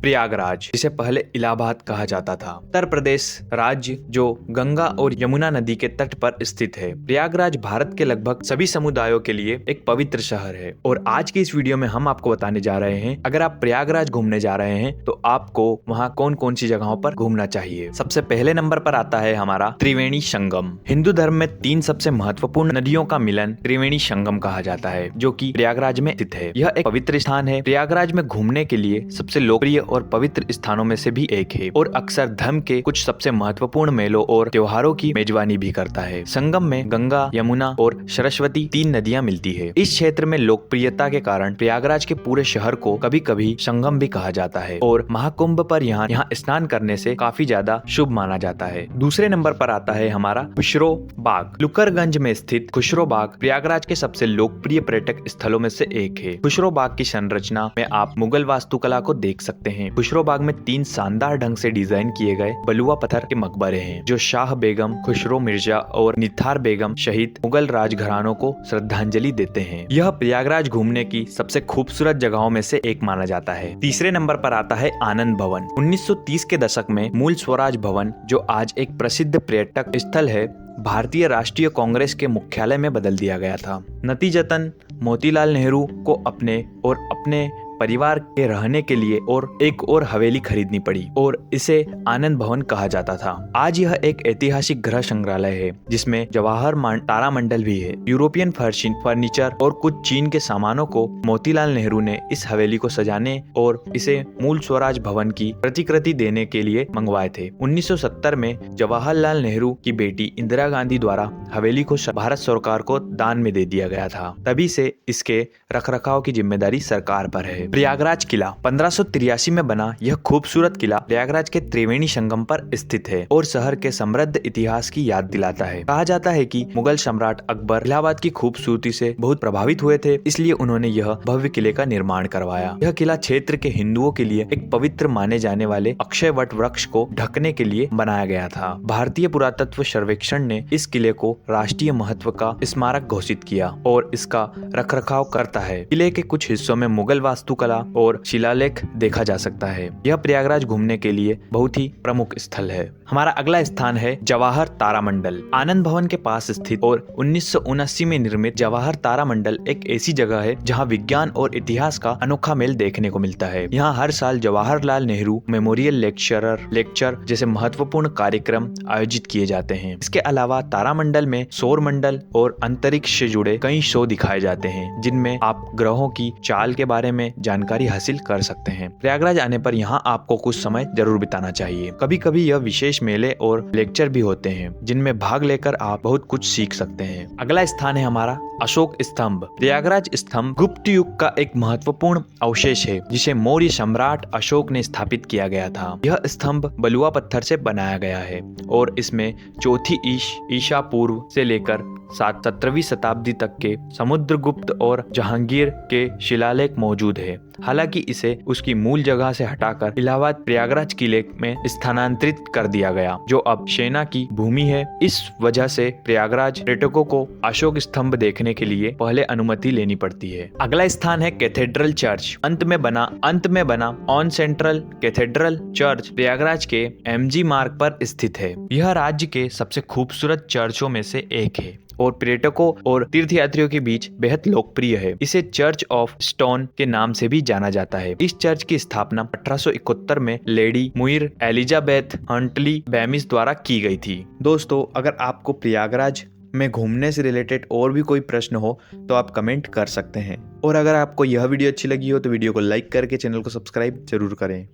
प्रयागराज, जिसे पहले इलाहाबाद कहा जाता था, उत्तर प्रदेश राज्य जो गंगा और यमुना नदी के तट पर स्थित है। प्रयागराज भारत के लगभग सभी समुदायों के लिए एक पवित्र शहर है और आज की इस वीडियो में हम आपको बताने जा रहे हैं, अगर आप प्रयागराज घूमने जा रहे हैं तो आपको वहाँ कौन कौन सी जगहों पर घूमना चाहिए। सबसे पहले नंबर पर आता है हमारा त्रिवेणी संगम। हिंदू धर्म में 3 सबसे महत्वपूर्ण नदियों का मिलन त्रिवेणी संगम कहा जाता है, जो कि प्रयागराज में स्थित है। यह एक पवित्र स्थान है। प्रयागराज में घूमने के लिए सबसे लोकप्रिय और पवित्र स्थानों में से भी एक है और अक्सर धर्म के कुछ सबसे महत्वपूर्ण मेलों और त्योहारों की मेजबानी भी करता है। संगम में गंगा, यमुना और सरस्वती 3 नदियां मिलती है। इस क्षेत्र में लोकप्रियता के कारण प्रयागराज के पूरे शहर को कभी कभी संगम भी कहा जाता है और महाकुंभ पर यहाँ स्नान करने से काफी ज्यादा शुभ माना जाता है। दूसरे नंबर पर आता है हमारा खुसरो बाग। लुकरगंज में स्थित खुसरो बाग प्रयागराज के सबसे लोकप्रिय पर्यटक स्थलों में से एक है। खुसरो बाग की संरचना में आप मुगल वास्तुकला को देख सकते हैं। खुसरो बाग में 3 शानदार ढंग से डिजाइन किए गए बलुआ पत्थर के मकबरे हैं, जो शाह बेगम, खुसरो मिर्जा और निथार बेगम शहीद मुगल राजघरानों को श्रद्धांजलि देते हैं। यह प्रयागराज घूमने की सबसे खूबसूरत जगहों में से एक माना जाता है। तीसरे नंबर पर आता है आनंद भवन। 1930 के दशक में मूल स्वराज भवन, जो आज एक प्रसिद्ध पर्यटक स्थल है, भारतीय राष्ट्रीय कांग्रेस के मुख्यालय में बदल दिया गया था। नतीजतन मोतीलाल नेहरू को अपने परिवार के रहने के लिए एक और हवेली खरीदनी पड़ी और इसे आनंद भवन कहा जाता था। आज यह एक ऐतिहासिक गृह संग्रहालय है, जिसमें जवाहर तारामंडल भी है। यूरोपियन फर्नीचर और कुछ चीन के सामानों को मोतीलाल नेहरू ने इस हवेली को सजाने और इसे मूल स्वराज भवन की प्रतिकृति देने के लिए मंगवाए थे। 1970 में जवाहरलाल नेहरू की बेटी इंदिरा गांधी द्वारा हवेली को भारत सरकार को दान में दे दिया गया था। तभी से इसके रखरखाव की जिम्मेदारी सरकार पर है। प्रयागराज किला 1583 में बना यह खूबसूरत किला प्रयागराज के त्रिवेणी संगम पर स्थित है और शहर के समृद्ध इतिहास की याद दिलाता है। कहा जाता है कि मुगल सम्राट अकबर इलाहाबाद की खूबसूरती से बहुत प्रभावित हुए थे, इसलिए उन्होंने यह भव्य किले का निर्माण करवाया। यह किला क्षेत्र के हिंदुओं के लिए एक पवित्र माने जाने वाले अक्षय वट वृक्ष को ढकने के लिए बनाया गया था। भारतीय पुरातत्व सर्वेक्षण ने इस किले को राष्ट्रीय महत्व का स्मारक घोषित किया और इसका रखरखाव करता है। किले के कुछ हिस्सों में मुगल वास्तुकला और शिलालेख देखा जा सकता है। यह प्रयागराज घूमने के लिए बहुत ही प्रमुख स्थल है। हमारा अगला स्थान है जवाहर तारामंडल। आनंद भवन के पास स्थित और 1979 में निर्मित जवाहर तारामंडल एक ऐसी जगह है जहां विज्ञान और इतिहास का अनोखा मेल देखने को मिलता है। यहाँ हर साल जवाहरलाल नेहरू मेमोरियल लेक्चर जैसे महत्वपूर्ण कार्यक्रम आयोजित किए जाते हैं। इसके अलावा तारामंडल में सौर मंडल और अंतरिक्ष से जुड़े कई शो दिखाए जाते हैं, जिनमें आप ग्रहों की चाल के बारे में जानकारी हासिल कर सकते हैं। प्रयागराज आने पर यहाँ आपको कुछ समय जरूर बिताना चाहिए। कभी कभी यह विशेष मेले और लेक्चर भी होते हैं, जिनमें भाग लेकर आप बहुत कुछ सीख सकते हैं। अगला स्थान है हमारा अशोक स्तंभ। प्रयागराज स्तंभ गुप्त युग का एक महत्वपूर्ण अवशेष है, जिसे मौर्य सम्राट अशोक ने स्थापित किया गया था। यह स्तंभ बलुआ पत्थर से बनाया गया है और इसमें चौथी ईसा पूर्व से लेकर 17वीं शताब्दी तक के समुद्रगुप्त और जहांगीर के शिलालेख मौजूद है। हालांकि इसे उसकी मूल जगह से हटाकर इलाहाबाद प्रयागराज किले में स्थानांतरित कर दिया गया, जो अब सेना की भूमि है। इस वजह से प्रयागराज पर्यटकों को अशोक स्तंभ देखने के लिए पहले अनुमति लेनी पड़ती है। अगला स्थान है कैथेड्रल चर्च। अंत में बना on central cathedral church Prayagraj के MG मार्ग पर स्थित है। यह राज्य के सबसे खूबसूरत चर्चों में से एक है और पर्यटकों और तीर्थयात्रियों के बीच बेहद लोकप्रिय है। इसे चर्च ऑफ स्टोन के नाम से भी जाना जाता है। इस चर्च की स्थापना 1871 में लेडी मुइर एलिजाबेथ हंटली बेमिस द्वारा की गई थी। दोस्तों, अगर आपको प्रयागराज में घूमने से रिलेटेड और भी कोई प्रश्न हो तो आप कमेंट कर सकते हैं और अगर आपको यह वीडियो अच्छी लगी हो तो वीडियो को लाइक करके चैनल को सब्सक्राइब जरूर करें।